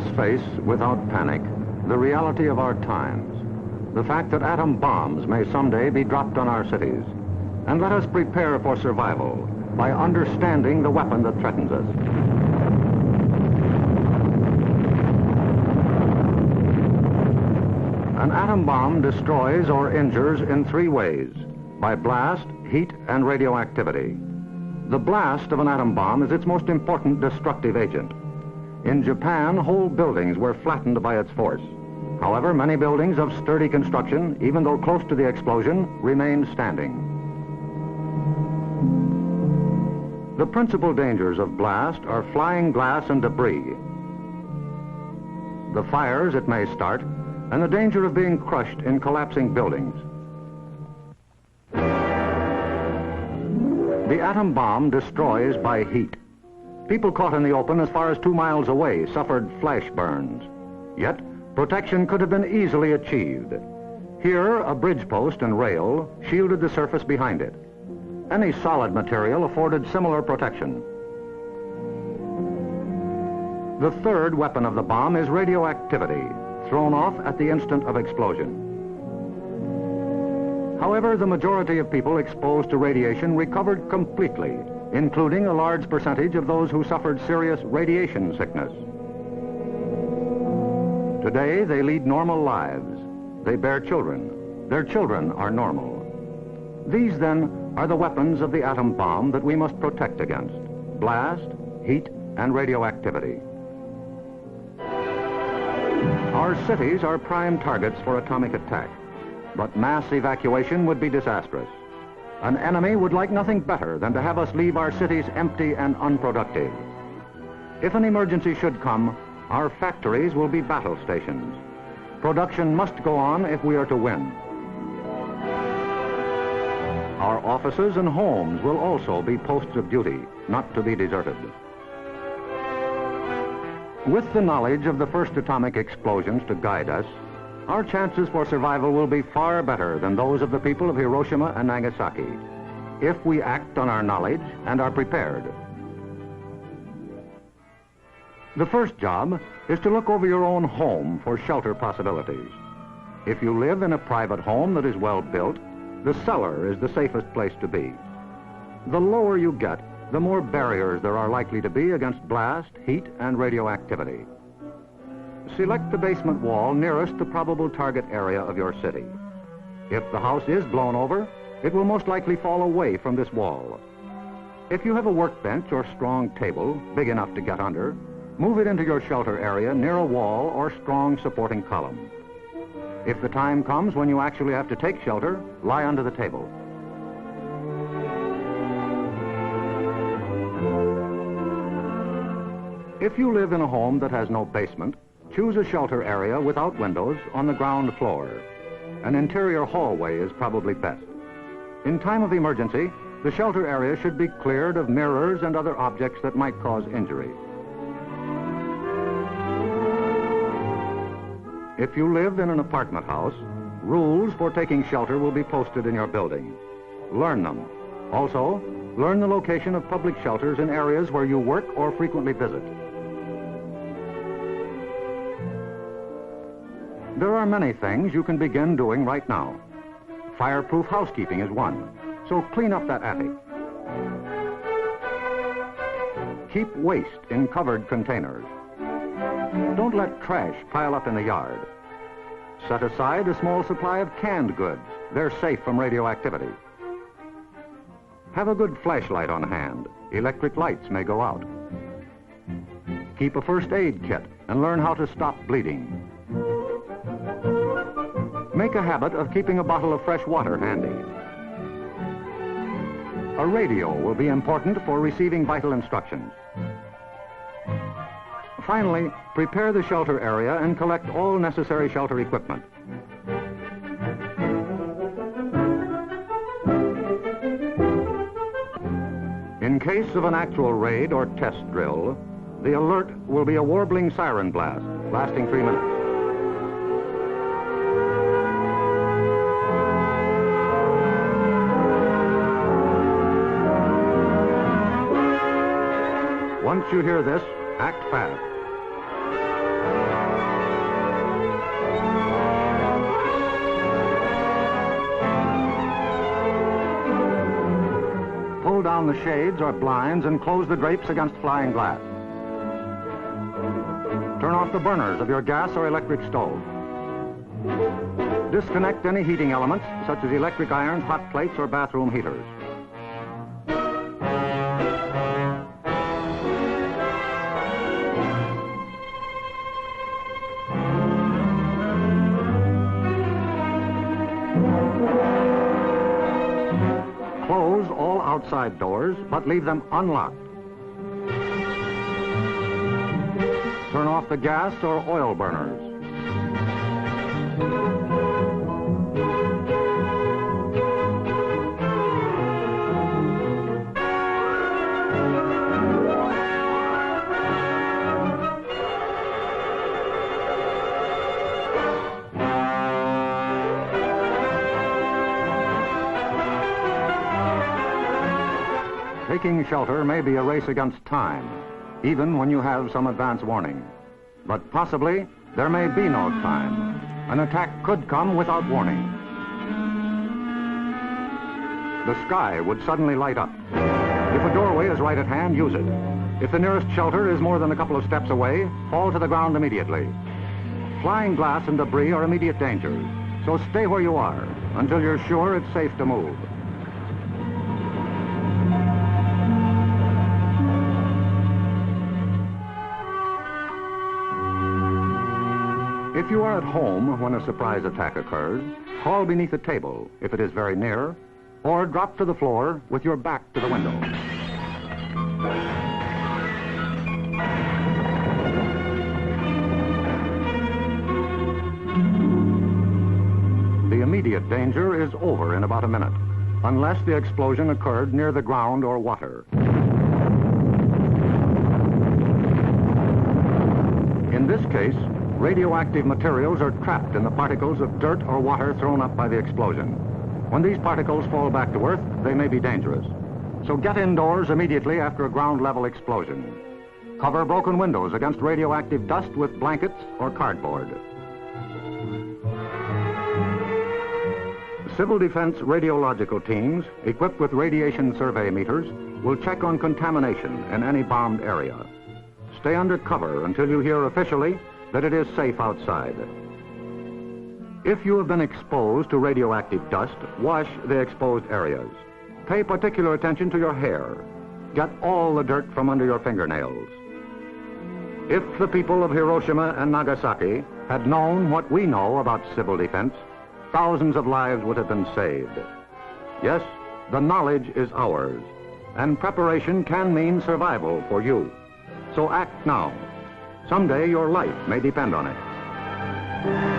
us face, without panic, the reality of our times. The fact that atom bombs may someday be dropped on our cities. And let us prepare for survival by understanding the weapon that threatens us. An atom bomb destroys or injures in three ways: by blast, heat, and radioactivity. The blast of an atom bomb is its most important destructive agent. In Japan, whole buildings were flattened by its force. However, many buildings of sturdy construction, even though close to the explosion, remained standing. The principal dangers of blast are flying glass and debris, the fires it may start, and the danger of being crushed in collapsing buildings. The atom bomb destroys by heat. People caught in the open as far as 2 miles away suffered flash burns. Yet, protection could have been easily achieved. Here, a bridge post and rail shielded the surface behind it. Any solid material afforded similar protection. The third weapon of the bomb is radioactivity, thrown off at the instant of explosion. However, the majority of people exposed to radiation recovered completely, including a large percentage of those who suffered serious radiation sickness. Today, they lead normal lives. They bear children. Their children are normal. These, then, are the weapons of the atom bomb that we must protect against: blast, heat, and radioactivity. Our cities are prime targets for atomic attack, but mass evacuation would be disastrous. An enemy would like nothing better than to have us leave our cities empty and unproductive. If an emergency should come, our factories will be battle stations. Production must go on if we are to win. Our offices and homes will also be posts of duty, not to be deserted. With the knowledge of the first atomic explosions to guide us, our chances for survival will be far better than those of the people of Hiroshima and Nagasaki, if we act on our knowledge and are prepared. The first job is to look over your own home for shelter possibilities. If you live in a private home that is well built, the cellar is the safest place to be. The lower you get, the more barriers there are likely to be against blast, heat, and radioactivity. Select the basement wall nearest the probable target area of your city. If the house is blown over, it will most likely fall away from this wall. If you have a workbench or strong table big enough to get under, move it into your shelter area near a wall or strong supporting column. If the time comes when you actually have to take shelter, lie under the table. If you live in a home that has no basement, choose a shelter area without windows on the ground floor. An interior hallway is probably best. In time of emergency, the shelter area should be cleared of mirrors and other objects that might cause injury. If you live in an apartment house, rules for taking shelter will be posted in your building. Learn them. Also, learn the location of public shelters in areas where you work or frequently visit. There are many things you can begin doing right now. Fireproof housekeeping is one, so clean up that attic. Keep waste in covered containers. Don't let trash pile up in the yard. Set aside a small supply of canned goods. They're safe from radioactivity. Have a good flashlight on hand. Electric lights may go out. Keep a first aid kit and learn how to stop bleeding. Make a habit of keeping a bottle of fresh water handy. A radio will be important for receiving vital instructions. Finally, prepare the shelter area and collect all necessary shelter equipment. In case of an actual raid or test drill, the alert will be a warbling siren blast, lasting 3 minutes. Once you hear this, act fast. down the shades or blinds and close the drapes against flying glass. Turn off the burners of your gas or electric stove. Disconnect any heating elements, such as electric irons, hot plates, or bathroom heaters. Close all outside doors, but leave them unlocked. Turn off the gas or oil burners. Taking shelter may be a race against time, even when you have some advance warning. But possibly, there may be no time. An attack could come without warning. The sky would suddenly light up. If a doorway is right at hand, use it. If the nearest shelter is more than a couple of steps away, fall to the ground immediately. Flying glass and debris are immediate dangers, so stay where you are until you're sure it's safe to move. If you are at home when a surprise attack occurs, crawl beneath a table if it is very near, or drop to the floor with your back to the window. The immediate danger is over in about a minute, unless the explosion occurred near the ground or water. In this case, radioactive materials are trapped in the particles of dirt or water thrown up by the explosion. When these particles fall back to Earth, they may be dangerous. So get indoors immediately after a ground-level explosion. Cover broken windows against radioactive dust with blankets or cardboard. Civil Defense radiological teams, equipped with radiation survey meters, will check on contamination in any bombed area. Stay under cover until you hear officially that it is safe outside. If you have been exposed to radioactive dust, wash the exposed areas. Pay particular attention to your hair. Get all the dirt from under your fingernails. If the people of Hiroshima and Nagasaki had known what we know about civil defense, thousands of lives would have been saved. Yes, the knowledge is ours, and preparation can mean survival for you. So act now. Someday your life may depend on it.